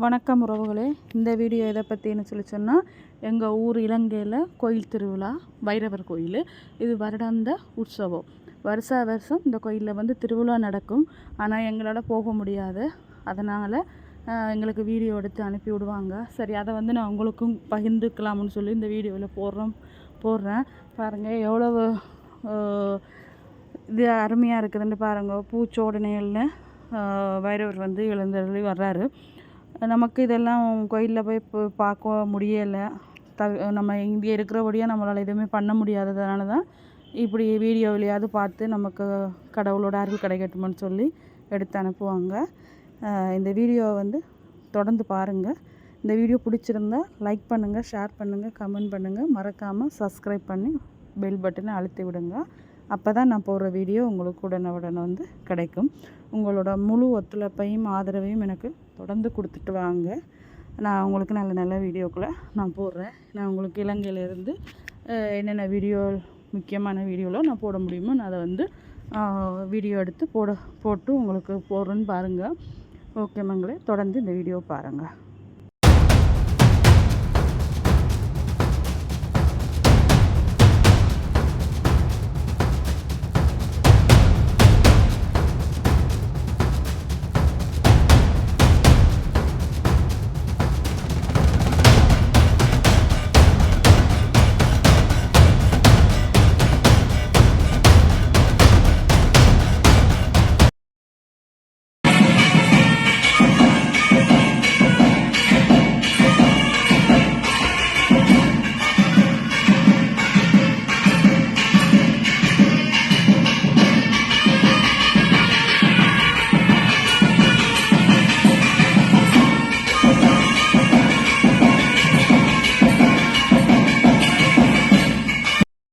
வணக்கம் உறவுகளே. இந்த வீடியோ எதை பற்றின்னு சொன்னால் எங்கள் ஊர் இலங்கையில் கோயில் திருவிழா, பைரவர் கோயில். இது வருடாந்த உற்சவம். வருஷம் இந்த கோயிலில் திருவிழா நடக்கும். ஆனால் எங்களால் போக முடியாது. அதனால் எங்களுக்கு வீடியோ எடுத்து அனுப்பி விடுவாங்க. சரி, அதை நான் உங்களுக்கும் பகிர்ந்துக்கலாம்னு சொல்லி இந்த வீடியோவில் போடுறேன். பாருங்கள் எவ்வளவு இது அருமையாக இருக்குதுன்னு பாருங்கள். பூச்சோடனையில் பைரவர் எழுந்தருளி வர்றாரு. நமக்கு இதெல்லாம் கோயிலில் போய் பார்க்க முடியலை. நம்ம இங்கே இருக்கிறபடியாக நம்மளால் எதுவுமே பண்ண முடியாததுனால தான் இப்படி வீடியோவிலையாவது பார்த்து நமக்கு கடவுளோட அருள் கிடைக்கட்டும்னு சொல்லி எடுத்து அனுப்புவாங்க. இந்த வீடியோவை தொடர்ந்து பாருங்கள். இந்த வீடியோ பிடிச்சிருந்தா லைக் பண்ணுங்கள், ஷேர் பண்ணுங்கள், கமெண்ட் பண்ணுங்கள். மறக்காமல் சப்ஸ்கிரைப் பண்ணி பெல் பட்டனை அழுத்தி விடுங்க. அப்போ தான் நான் போடுற வீடியோ உங்களுக்கு உடனே கிடைக்கும். உங்களோட முழு ஒத்துழைப்பையும் ஆதரவையும் எனக்கு தொடர்ந்து கொடுத்துட்டு வாங்க. நான் உங்களுக்கு நல்ல வீடியோக்களை நான் போடுறேன். நான் உங்களுக்கு இலங்கையிலேருந்து என்னென்ன வீடியோ, முக்கியமான வீடியோவில் நான் போட முடியுமோ நான் அதை வீடியோ எடுத்து போட்டு உங்களுக்கு போடுறேன்னு பாருங்கள். ஓகே மங்களே, தொடர்ந்து இந்த வீடியோ பாருங்கள்.